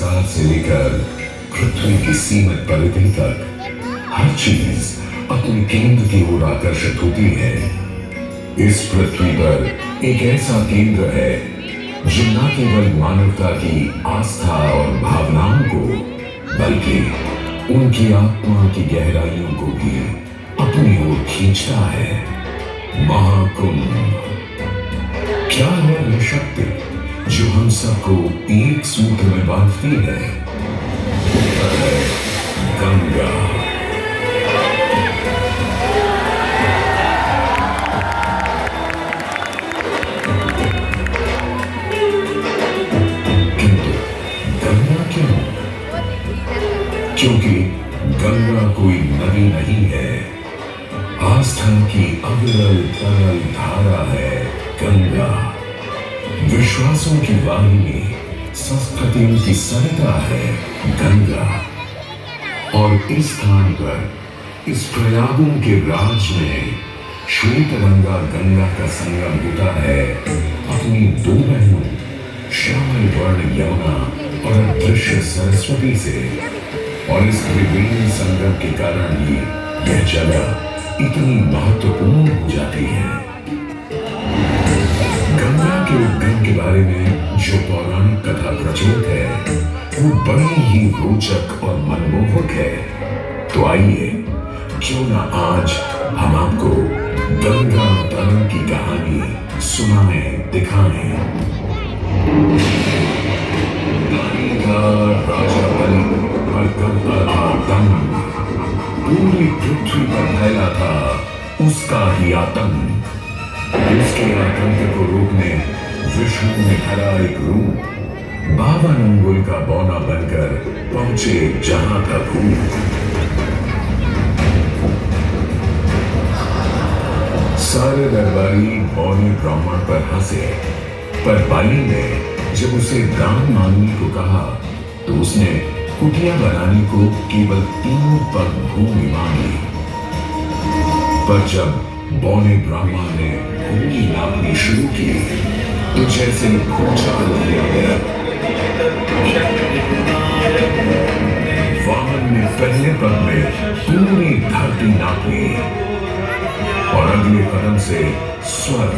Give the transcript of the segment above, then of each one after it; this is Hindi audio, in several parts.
विस्तार से लेकर पृथ्वी की सीमित परिधि तक हर चीज अपने केंद्र की ओर आकर्षित होती है। इस पृथ्वी पर एक ऐसा केंद्र है जो न केवल मानवता की आस्था और भावनाओं को बल्कि उनकी आत्मा की गहराइयों को भी अपनी ओर खींचता है। महाकुंभ क्या है वह शक्ति जो हम सबको एक सूत्र में बांधती है? उत्तर है गंगा। किंतु गंगा क्यों? क्योंकि गंगा कोई नदी नहीं है, आस्था की अविरल तरल धारा है गंगा। विश्वासों की वाहिनी, संस्कृतियों की सरिता है गंगा। और इस स्थान पर, इस प्रयागों के राज में श्वेत गंगा गंगा का संगम होता है अपनी दो बहनों श्यामल वर्ण यमुना और अदृश्य सरस्वती से। और इस त्रिवेणी संगम के कारण ही यह जगह इतनी महत्वपूर्ण हो जाती है। गंगा के उद्गम के बारे में जो पौराणिक कथा प्रचलित है वो बड़ी ही रोचक और मनमोहक है। तो आइए क्यों ना आज हम आपको गंगा अवतरण की कहानी सुनाएं, दिखाएं। राजा बलि और गंगा का दंग, पूरी पृथ्वी पर फैला था उसका ही आतंक। उसके आतंक को रोकने विष्णु ने धरा एक रूप, 52 अंगुल का बौना बनकर पहुंचे जहां था भूत। सारे दरबारी बौने ब्राह्मण पर हंसे, पर बाली ने जब उसे दान मांगने को कहा तो उसने कुटिया बनाने को केवल 3 पग भूमि मांगी। पर जब बौने ब्राह्मण ने भूमि नापनी शुरू की तो जैसे भूचाल किया गया। वामन ने पहले पग में पूरी धरती नाप ली और अगले कदम से स्वर्ग।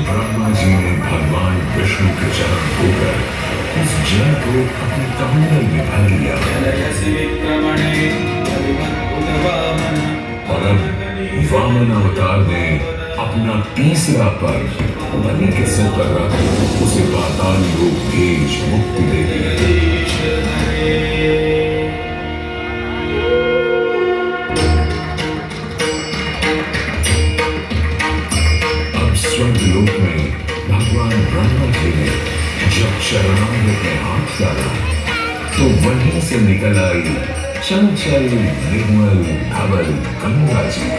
ब्रह्मा जी ने भगवान विष्णु के चरण होकर उस जल को अपने कमंडल में भर लिया। और अब वामन अवतार ने अपना तीसरा पग बलि के सिर पर रख उसे पाताल लोक भेज मुक्ति दे दी। अब स्वर्ग लोक में भगवान ब्रह्मा जी ने जब शरणागत में हाथ डाला तो वहीं से निकल आई चंचल निर्मल धवल गंगा जी।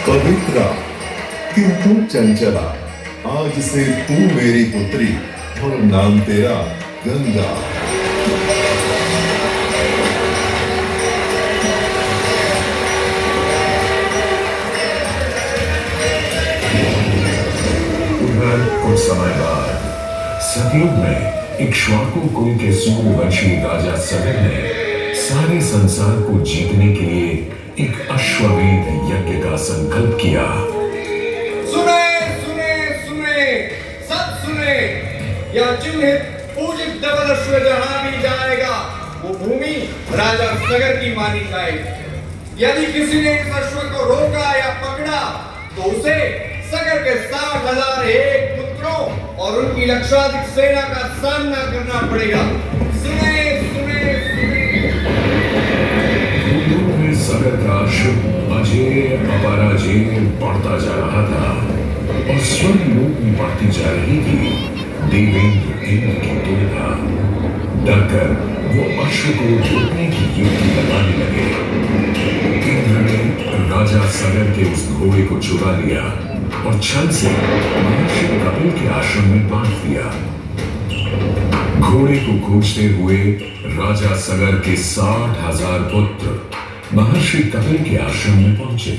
पवित्रा किंतु चंचला, आज से तू मेरी पुत्री और नाम तेरा गंगा। उधर कुछ समय बाद सतयुग में इक्ष्वाकु कुल के सूर्यवंशी राजा सगर ने सारे संसार को जीतने के लिए एक अश्वमेध यज्ञ का संकल्प किया। सुने सुने सुने सब सुने, यह चिन्हित पूजित धवल अश्व जहां भी जाएगा वो भूमि राजा सगर की मानी जाएगी। यदि किसी ने इस अश्व को रोका या पकड़ा तो उसे सगर के 60,001 पुत्रों और उनकी लक्षाधिक सेना का सामना करना पड़ेगा। सुने सुने सुने। सगर का अश्व अजेय अपराजेय बढ़ता जा रहा था और स्वर्ग लोक में बढ़ती जा रही थी देवेंद्र इंद्र की तुलना। डरकर वो अश्व को रोकने की युक्ति लगाने लगे। इंद्र ने राजा सगर के उस घोड़े को चुरा लिया और छल से महर्षि कपिल के आश्रम में बांध दिया। घोड़े को खोजते हुए राजा सगर के 60,000 पुत्र महर्षि कपिल के आश्रम में पहुंचे।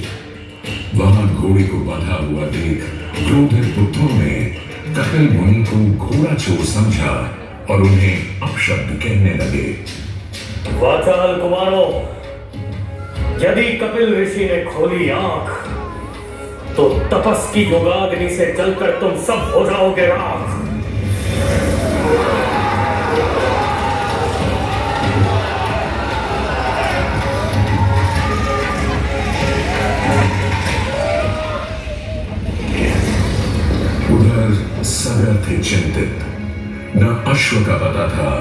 वहां घोड़े को बांधा हुआ देख क्रोधित पुत्रों ने कपिल मुनि को घोड़ा चोर समझा और उन्हें अपशब्द कहने लगे। वाचाल कुमारों, यदि कपिल ऋषि ने खोली आंख तो तपस की युगाग्नि से जलकर तुम सब हो जाओगे राख। उधर सगर थे चिंतित, न अश्व का पता था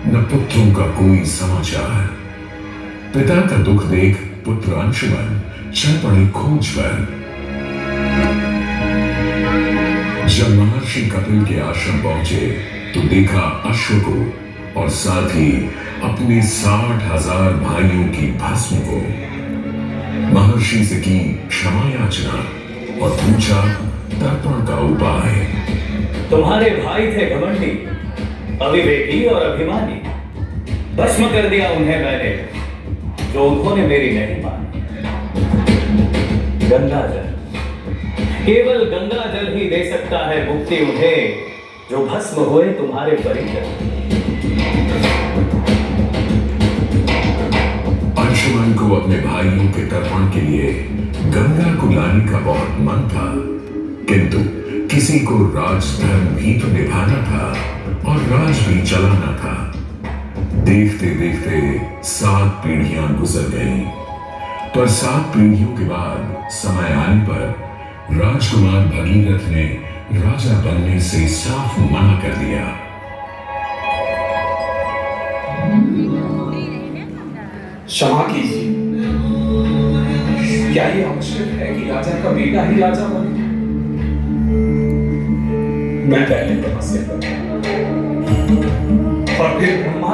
न पुत्रों का कोई समाचार। पिता का दुख देख पुत्र अंशुमन चल पड़े खोज पर। जब महर्षि कपिल के आश्रम पहुंचे तो देखा अश्व को और साथ ही अपने 60,000 भाइयों की भस्म को। महर्षि से की क्षमा याचना और पूछा तर्पण का उपाय। तुम्हारे भाई थे घमंडी, अविवेकी और अभिमानी। भस्म कर दिया उन्हें मैंने, जो उन्होंने मेरी नहीं मानी। गंगा जल, केवल गंगा जल ही दे सकता है मुक्ति उन्हें, जो भस्म हुए तुम्हारे परिजन। अंशुमन को अपने भाइयों के तर्पण के लिए गंगा को लाने का बहुत मन था, किंतु किसी को राजधर्म भी तो निभाना था और राज भी चलाना था। देखते देखते 7 पीढ़ियां गुजर गईं, पर 7 पीढ़ियों के बाद समय आने पर राजकुमार भगीरथ ने राजा बनने से साफ मना कर दिया। क्षमा कीजिए, क्या ये आवश्यक है कि राजा का बेटा ही राजा बने? मैं पहले तपस्या करूं और फिर ब्रह्मा